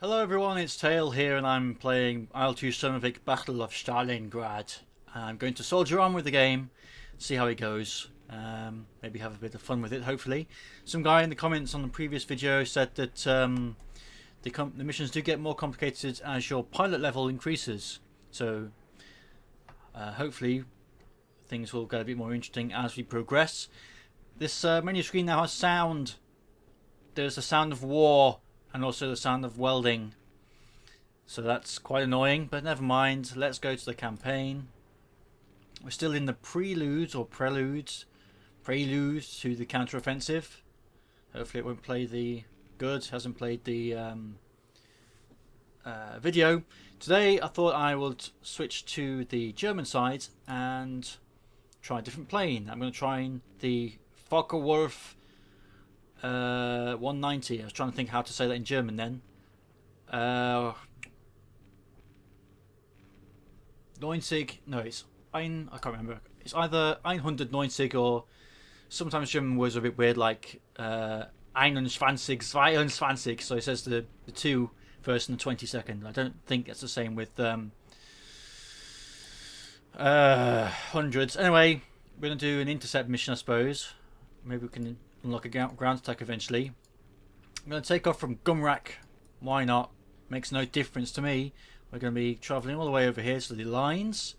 Hello everyone, it's Tail here and I'm playing IL-2 Sturmovik Battle of Stalingrad. I'm going to soldier on with the game, see how it goes, maybe have a bit of fun with it hopefully. Some guy in the comments on the previous video said that the missions do get more complicated as your pilot level increases, so hopefully things will get a bit more interesting as we progress. This menu screen now has sound. There's the sound of war and also the sound of welding, so that's quite annoying, but never mind. Let's go to the campaign. We're still in the preludes to the counter-offensive. Hopefully it won't play the hasn't played the video. Today I thought I would switch to the German side and try a different plane. I'm going to try the Focke-Wulf 190. I was trying to think how to say that in German then. 90, no, it's I can't remember. It's either 190 or sometimes German words are a bit weird, like 21, 22. So it says the 2 first and the 22nd. I don't think that's the same with hundreds. Anyway, we're going to do an intercept mission, I suppose. Maybe we can unlock a ground attack eventually. I'm going to take off from Gumrak. Why not? Makes no difference to me. We're going to be travelling all the way over here to the lines,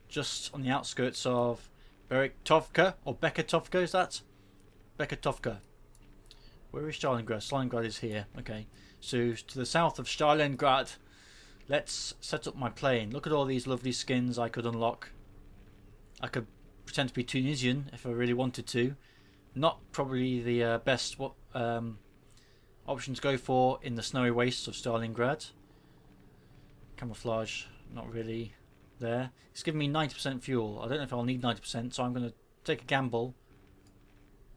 just on the outskirts of Beretovka, or Beketovka, is that? Beketovka. Where is Stalingrad? Stalingrad is here. Okay. So to the south of Stalingrad. Let's set up my plane. Look at all these lovely skins I could unlock. I could pretend to be Tunisian if I really wanted to. Not probably the best option to go for in the snowy wastes of Stalingrad. Camouflage, not really there. It's giving me 90% fuel. I don't know if I'll need 90%, so I'm going to take a gamble.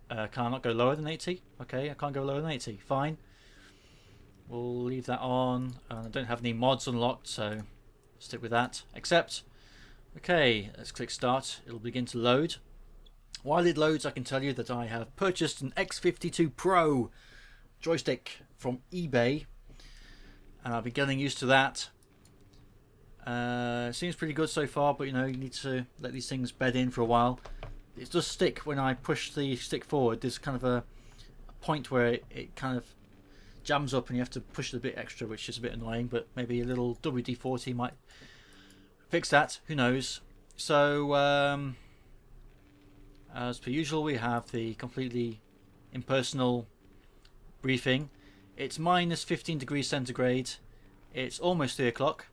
Can I not go lower than 80? Okay, I can't go lower than 80. Fine. We'll leave that on. I don't have any mods unlocked, so stick with that. Accept. Okay, let's click start. It'll begin to load. While it loads, I can tell you that I have purchased an X-52 Pro joystick from eBay, and I've been getting used to that. Seems pretty good so far, but you know, you need to let these things bed in for a while. It does stick when I push the stick forward. There's kind of a point where it kind of jams up and you have to push it a bit extra, which is a bit annoying, but maybe a little WD-40 might fix that. Who knows? So as per usual, we have the completely impersonal briefing. It's minus 15 degrees centigrade. It's almost 3 o'clock.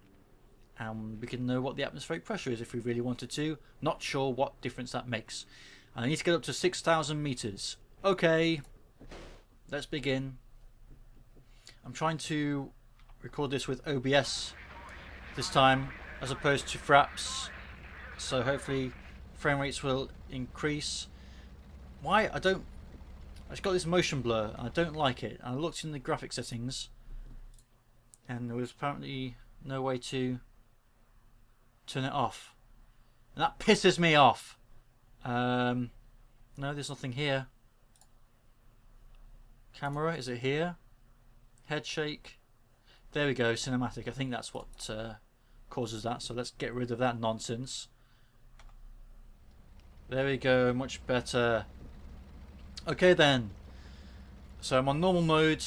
And we can know what the atmospheric pressure is if we really wanted to. Not sure what difference that makes. And I need to get up to 6,000 meters. Okay, let's begin. I'm trying to record this with OBS this time, as opposed to Fraps. So hopefully frame rates will increase. Why? I've got this motion blur and I don't like it. I looked in the graphic settings and there was apparently no way to turn it off, and that pisses me off. No, there's nothing here. Camera, is it here? Head shake. There we go, cinematic. I think that's what causes that, so let's get rid of that nonsense. There we go, much better. Okay then, so I'm on normal mode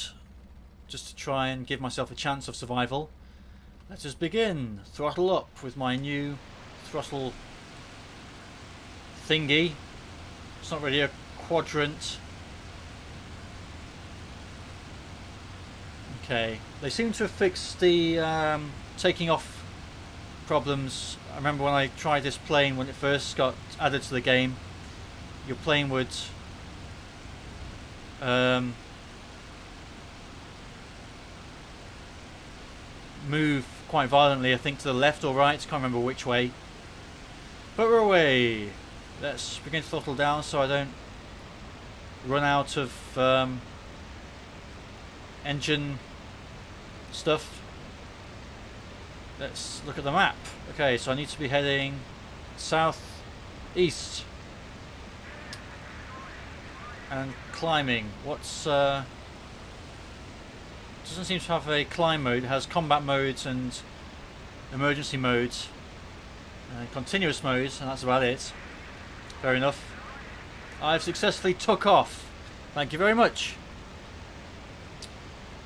just to try and give myself a chance of survival. Let us begin. Throttle up with my new throttle thingy. It's not really a quadrant. Okay, they seem to have fixed the taking off problems. I remember when I tried this plane when it first got added to the game, your plane would move quite violently, I think to the left or right, can't remember which way. But we're away. Let's begin to throttle down so I don't run out of engine stuff. Let's look at the map. Okay, so I need to be heading south east and climbing. What's doesn't seem to have a climb mode. It has combat modes and emergency modes, continuous modes, and that's about it. Fair enough. I've successfully took off. Thank you very much.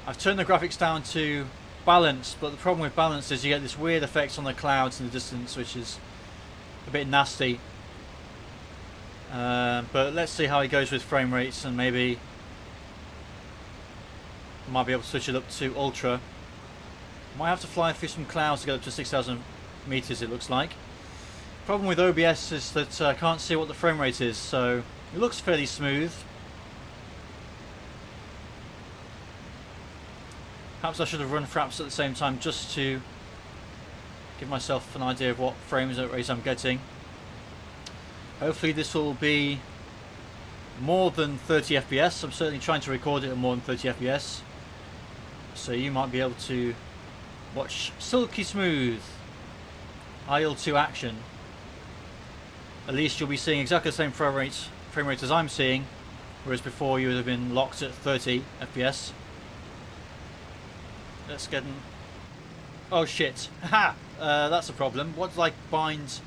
I've turned the graphics down to balance, but the problem with balance is you get this weird effect on the clouds in the distance, which is a bit nasty. But let's see how it goes with frame rates, and maybe I might be able to switch it up to ultra. Might have to fly through some clouds to get up to 6,000 meters, it looks like. Problem with OBS is that I can't see what the frame rate is, so it looks fairly smooth. Perhaps I should have run fraps at the same time just to give myself an idea of what frames rate I'm getting. Hopefully this will be more than 30 FPS. I'm certainly trying to record it at more than 30 FPS. So you might be able to watch silky smooth IL-2 action. At least you'll be seeing exactly the same frame rate as I'm seeing, whereas before you would have been locked at 30 FPS. Let's get an... Oh shit. Ha! That's a problem. What did I bind?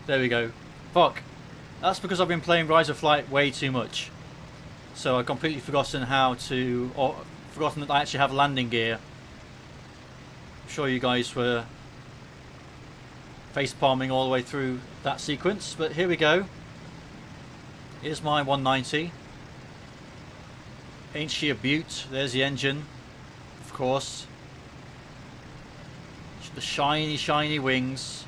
There we go. Fuck. That's because I've been playing Rise of Flight way too much. So I've completely forgotten how to... or forgotten that I actually have landing gear. I'm sure you guys were face palming all the way through that sequence, but here we go. Here's my 190. Ain't she a beaut? There's the engine, of course. The shiny, shiny wings.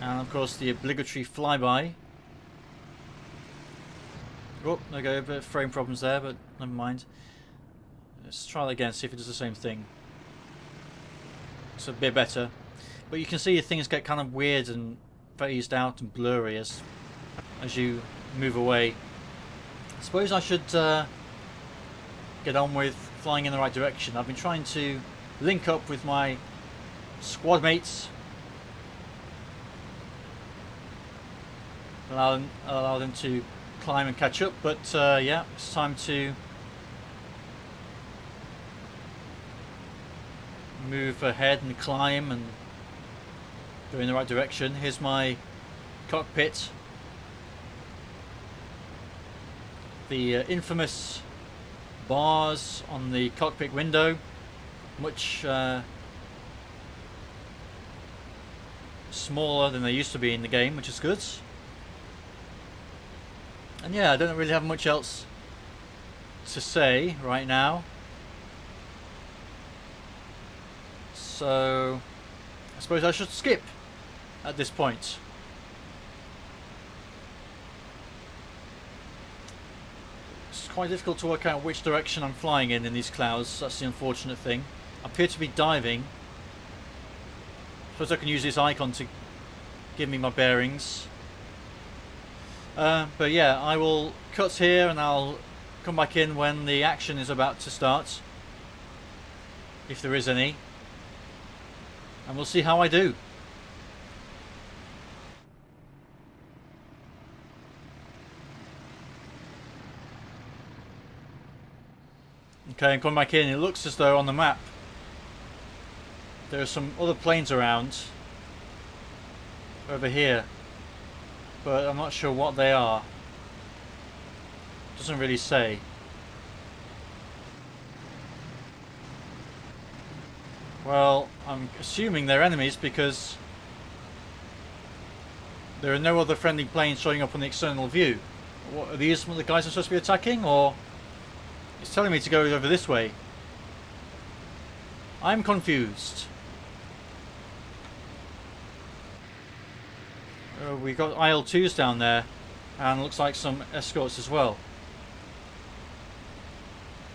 And of course the obligatory flyby. Oh, there we go, a bit of frame problems there, but never mind. Let's try that again, see if it does the same thing. It's a bit better. But you can see things get kind of weird and phased out and blurry as you move away. I suppose I should get on with flying in the right direction. I've been trying to link up with my squad mates, allow them to climb and catch up, but yeah, it's time to move ahead and climb and go in the right direction. Here's my cockpit, the infamous bars on the cockpit window, much smaller than they used to be in the game, which is good. And yeah, I don't really have much else to say right now, so I suppose I should skip at this point. It's quite difficult to work out which direction I'm flying in these clouds. That's the unfortunate thing. I appear to be diving. Suppose I can use this icon to give me my bearings. But yeah, I will cut here and I'll come back in when the action is about to start, if there is any, and we'll see how I do. Okay, I'm coming back in. It looks as though on the map there are some other planes around over here, but I'm not sure what they are. Doesn't really say. Well, I'm assuming they're enemies because there are no other friendly planes showing up on the external view. What, are these some of the guys I'm supposed to be attacking, or it's telling me to go over this way? I'm confused. We got IL-2s down there, and looks like some escorts as well.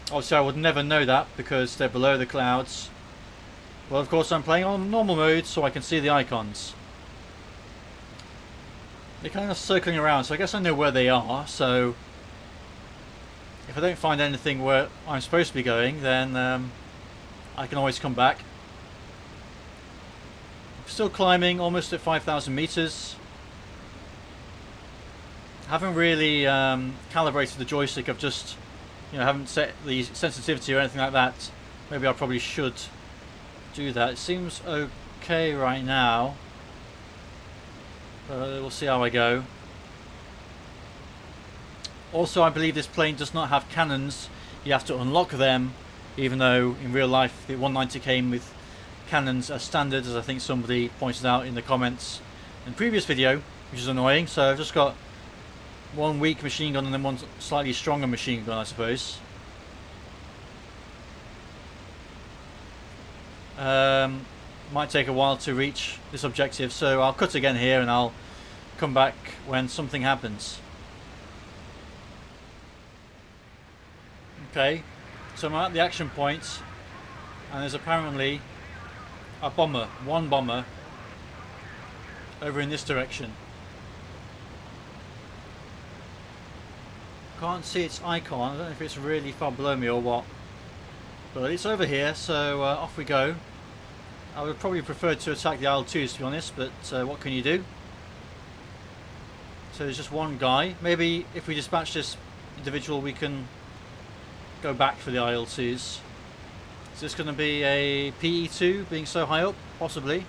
Obviously I would never know that because they're below the clouds. Well, of course I'm playing on normal mode so I can see the icons. They're kind of circling around, so I guess I know where they are, so if I don't find anything where I'm supposed to be going, then I can always come back. I'm still climbing, almost at 5,000 meters. Haven't really calibrated the joystick. I've just you know, haven't set the sensitivity or anything like that. Maybe I probably should do that. It seems okay right now. We'll see how I go. Also, I believe this plane does not have cannons. You have to unlock them, even though in real life the 190 came with cannons as standard, as I think somebody pointed out in the comments in the previous video, which is annoying. So I've just got one weak machine gun and then one slightly stronger machine gun, I suppose. Might take a while to reach this objective, so I'll cut again here and I'll come back when something happens. Okay, so I'm at the action point, and there's apparently a bomber, one bomber, over in this direction. Can't see its icon. I don't know if it's really far below me or what, but it's over here, so off we go. I would probably prefer to attack the IL-2s, to be honest, but what can you do? So there's just one guy. Maybe if we dispatch this individual we can go back for the IL-2s. Is this going to be a PE2 being so high up? Possibly.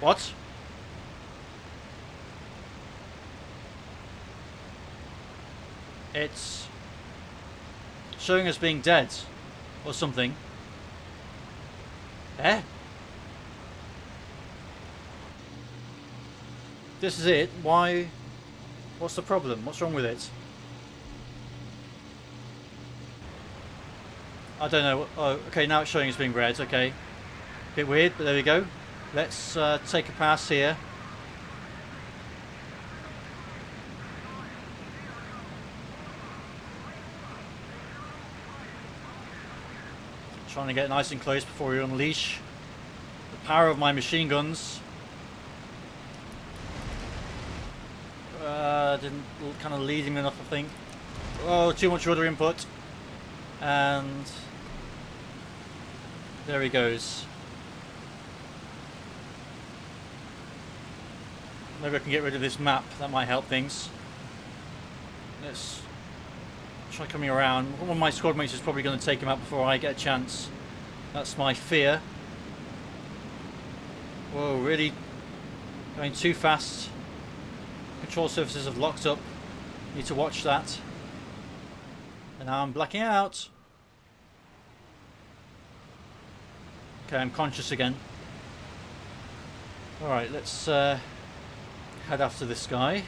What? It's showing us being dead or something. Eh? This is it? Why? What's the problem? What's wrong with it? I don't know. Oh, okay, now it's showing as being red. Okay. Bit weird, but there we go. Let's take a pass here. Trying to get nice and close before we unleash the power of my machine guns. Didn't kind of lead him enough, I think. Oh, too much rudder input. And there he goes. Maybe I can get rid of this map. That might help things. Let's try coming around. One of my squad mates is probably going to take him out before I get a chance. That's my fear. Whoa, really going too fast. Control surfaces have locked up. Need to watch that. And now I'm blacking out. Okay, I'm conscious again. Alright, let's head after this guy.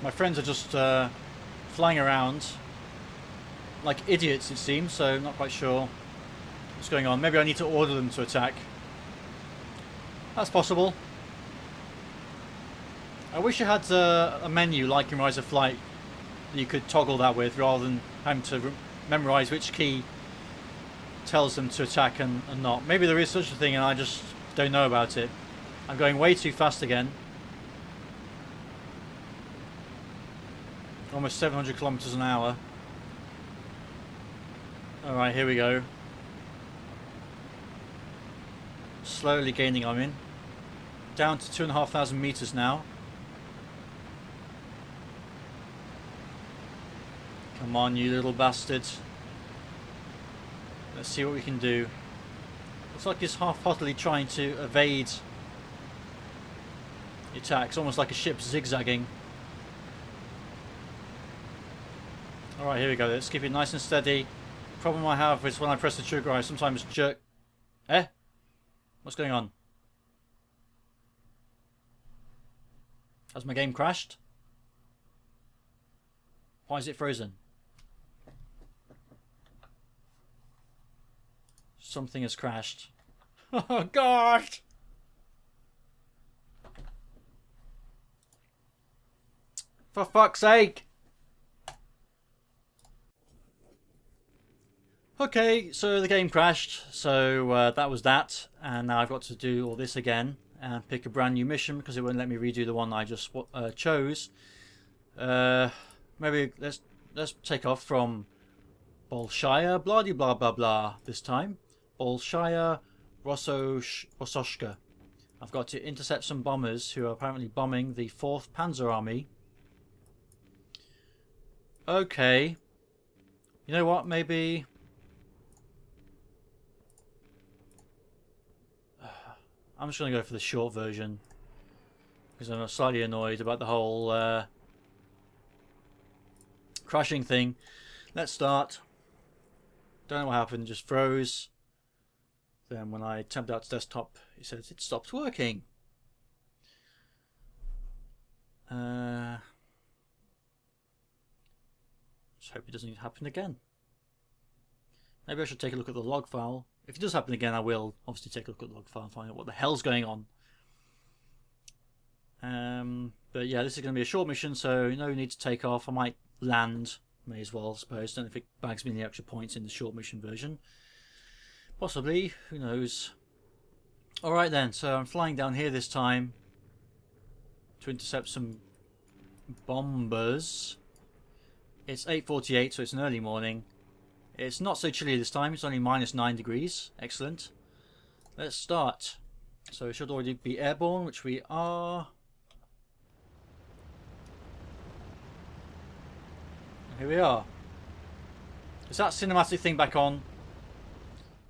My friends are just flying around like idiots, it seems, so not quite sure what's going on. Maybe I need to order them to attack. That's possible. I wish I had a menu like in Rise of Flight that you could toggle that with, rather than having to memorize which key tells them to attack and not. Maybe there is such a thing and I just don't know about it. I'm going way too fast again. Almost 700 kilometers an hour. Alright, here we go. Slowly gaining on him. Down to 2,500 meters now. Come on, you little bastard. Let's see what we can do. Looks like he's half-heartedly trying to evade the attacks, almost like a ship zigzagging. Alright, here we go. Let's keep it nice and steady. Problem I have is when I press the trigger, I sometimes jerk. Eh? What's going on? Has my game crashed? Why is it frozen? Something has crashed. Oh God! For fuck's sake! Okay, so the game crashed, so that was that, and now I've got to do all this again and pick a brand new mission because it won't let me redo the one I just chose. Maybe let's take off from Bolshaya, blah blah blah blah. This time, Bolshaya Rossoshka. I've got to intercept some bombers who are apparently bombing the 4th Panzer Army. Okay. You know what? Maybe. I'm just going to go for the short version because I'm slightly annoyed about the whole crashing thing. Let's start. Don't know what happened, just froze. Then when I tapped out to desktop, it says it stopped working. Just hope it doesn't happen again. Maybe I should take a look at the log file. If it does happen again, I will obviously take a look at the log file and find out what the hell's going on. But yeah, this is going to be a short mission, so no need to take off. I might land, may as well, I suppose. Don't know if it bags me any extra points in the short mission version. Possibly, who knows. Alright then, so I'm flying down here this time to intercept some bombers. It's 8:48, so it's an early morning. It's not so chilly this time, it's only -9 degrees. Excellent. Let's start. So we should already be airborne, which we are. Here we are. Is that cinematic thing back on?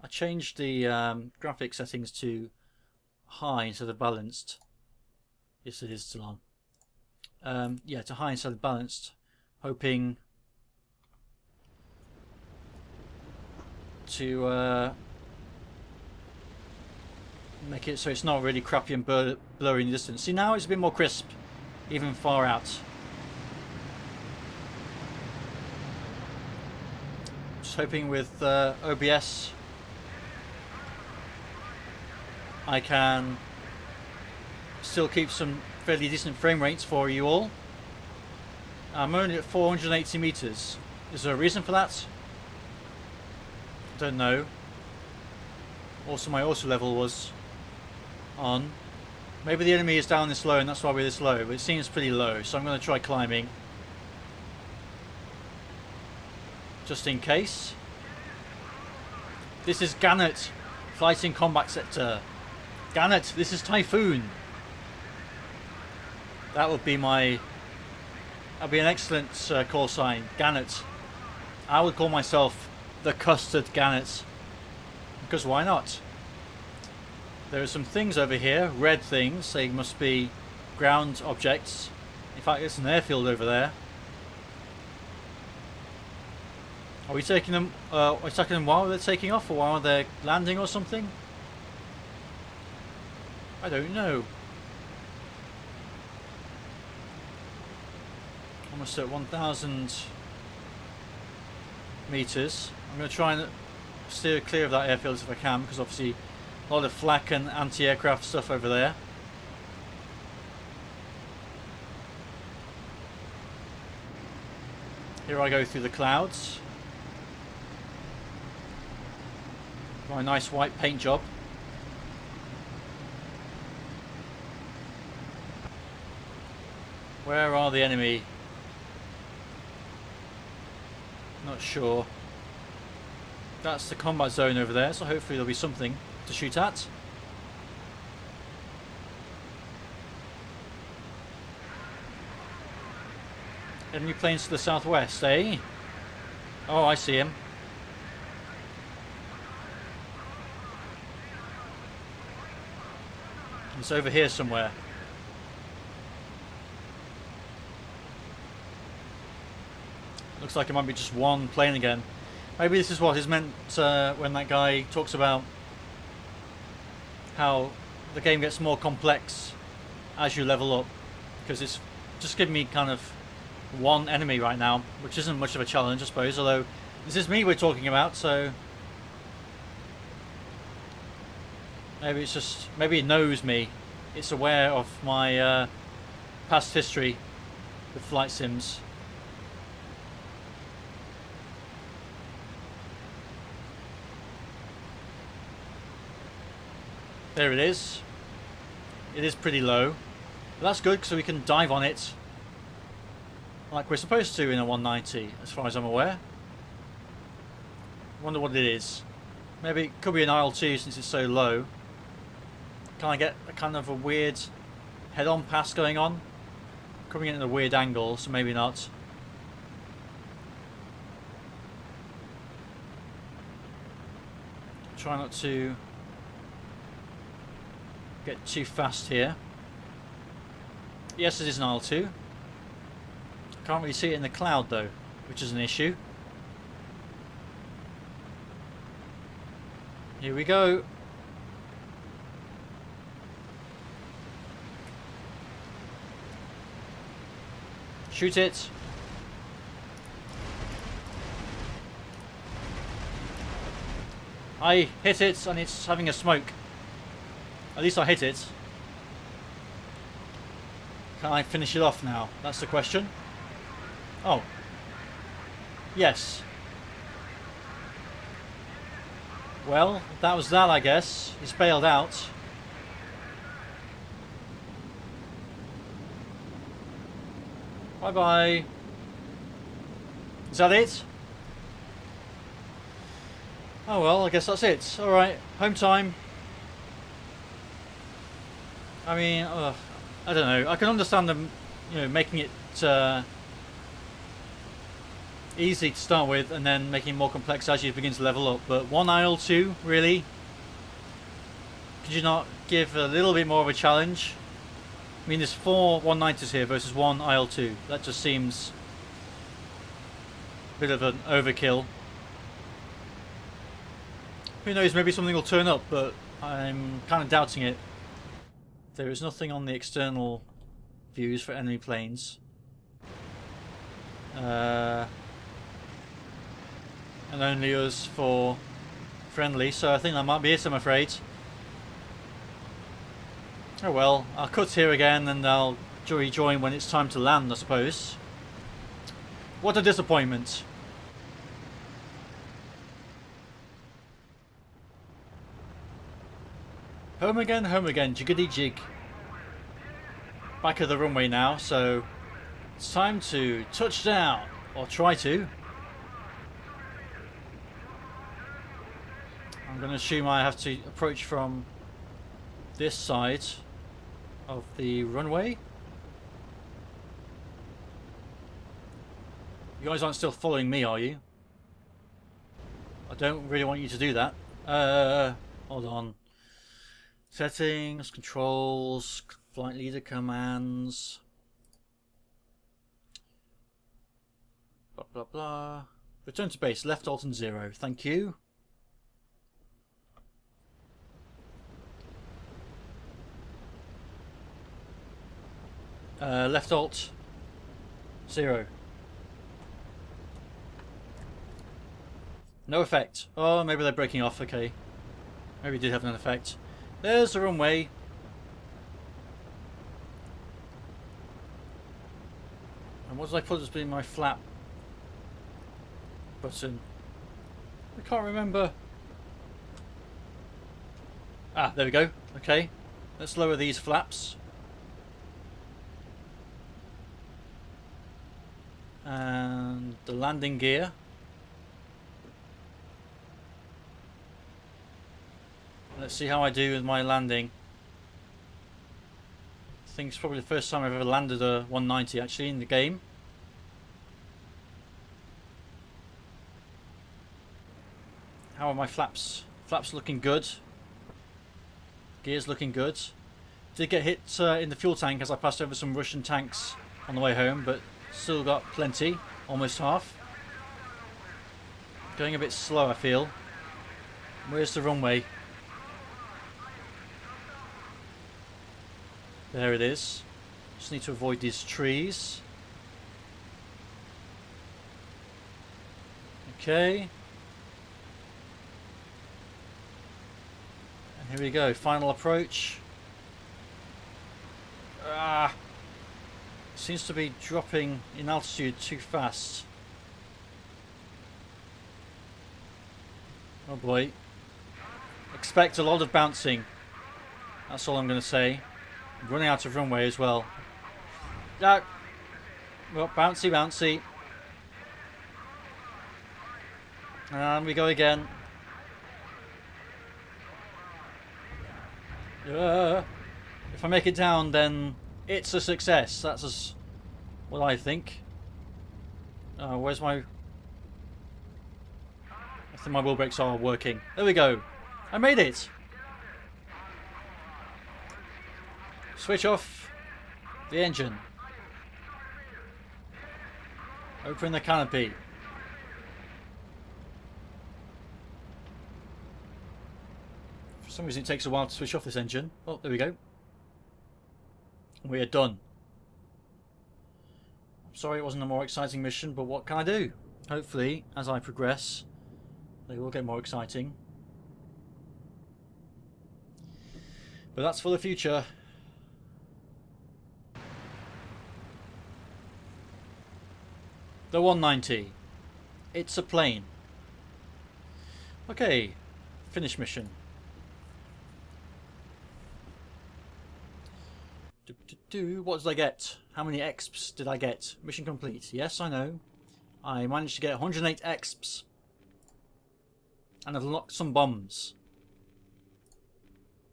I changed the graphic settings to high instead of balanced. Yes, it is still on. Yeah, to high instead of balanced. Hoping to make it so it's not really crappy and blurry in the distance. See, now it's a bit more crisp, even far out. Just hoping with OBS I can still keep some fairly decent frame rates for you all. I'm only at 480 meters. Is there a reason for that? Don't know. Also, my auto level was on. Maybe the enemy is down this low and that's why we're this low, but it seems pretty low, so I'm going to try climbing. Just in case. This is Gannett, fighting combat sector. Gannett, this is Typhoon. That would be my... That'd be an excellent call sign. Gannett. I would call myself the Custard Gannett. Because why not? There are some things over here, red things. They must be ground objects. In fact, it's an airfield over there. Are we taking them? Are we taking them while they're taking off, or while they're landing, or something? I don't know. Almost at 1,000 meters. I'm going to try and steer clear of that airfield if I can, because obviously a lot of flak and anti-aircraft stuff over there. Here I go through the clouds. My nice white paint job. Where are the enemy? Not sure. That's the combat zone over there, so hopefully there'll be something to shoot at. Enemy planes to the southwest, eh? Oh, I see him. It's over here somewhere. Looks like it might be just one plane again. Maybe this is what is meant when that guy talks about how the game gets more complex as you level up, because it's just giving me kind of one enemy right now, which isn't much of a challenge, I suppose, although this is me we're talking about, so maybe it's just, maybe it knows me, it's aware of my past history with flight sims. There it is. It is pretty low. But that's good because we can dive on it like we're supposed to in a 190, as far as I'm aware. Wonder what it is. Maybe it could be an IL-2 since it's so low. Can I get a kind of a weird head-on pass going on? Coming in at a weird angle, so maybe not. Try not to get too fast here. Yes, it is an IL-2. Can't really see it in the cloud though, which is an issue. Here we go. Shoot it. I hit it and it's having a smoke. At least I hit it. Can I finish it off now? That's the question. Oh. Yes. Well, that was that, I guess. He's bailed out. Bye-bye. Is that it? Oh well, I guess that's it. Alright, home time. I mean, I don't know. I can understand them, making it easy to start with and then making it more complex as you begin to level up. But one IL-2, really? Could you not give a little bit more of a challenge? I mean, there's 4 190s here versus 1 IL-2. That just seems a bit of an overkill. Who knows, maybe something will turn up, but I'm kind of doubting it. There is nothing on the external views for enemy planes. And only us for friendly, so I think that might be it, I'm afraid. Oh well, I'll cut here again and I'll rejoin when it's time to land, I suppose. What a disappointment. Home again, jiggity jig. Back of the runway now, so it's time to touch down, or try to. I'm going to assume I have to approach from this side of the runway. You guys aren't still following me, are you? I don't really want you to do that. Hold on. Settings, controls, flight leader commands. Blah blah blah. Return to base, left alt and 0. Thank you. Left alt 0. No effect. Oh, maybe they're breaking off. Okay. Maybe it did have an effect. There's the runway. And what did I put as being my flap button? I can't remember. Ah, there we go. Okay. Let's lower these flaps. And the landing gear. Let's see how I do with my landing. I think it's probably the first time I've ever landed a 190 actually in the game. How are my flaps? Flaps looking good. Gears looking good. Did get hit in the fuel tank as I passed over some Russian tanks on the way home, but still got plenty, almost half. Going a bit slow, I feel. Where's the runway? There it is. Just need to avoid these trees. Okay. And here we go, final approach. Ah! Seems to be dropping in altitude too fast. Oh boy. Expect a lot of bouncing. That's all I'm going to say. I'm running out of runway as well. Ah! Well, bouncy, bouncy. And we go again. If I make it down, then it's a success. That's what I think. Where's my... I think my wheel brakes are working. There we go. I made it. Switch off the engine. Open the canopy. For some reason it takes a while to switch off this engine. Oh, there we go. We are done. I'm sorry it wasn't a more exciting mission, but what can I do? Hopefully, as I progress, they will get more exciting. But that's for the future. The 190. It's a plane. Okay, finish mission. What did I get? How many exps did I get? Mission complete. Yes, I know. I managed to get 108 exps. And I've unlocked some bombs.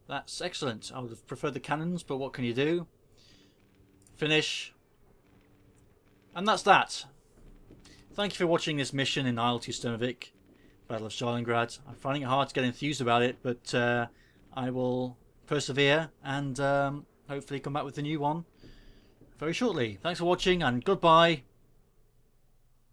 That's excellent. I would have preferred the cannons, but what can you do? Finish. And that's that. Thank you for watching this mission in IL-2 Sturmovik, Battle of Stalingrad. I'm finding it hard to get enthused about it, but I will persevere and hopefully come back with a new one very shortly. Thanks for watching and goodbye.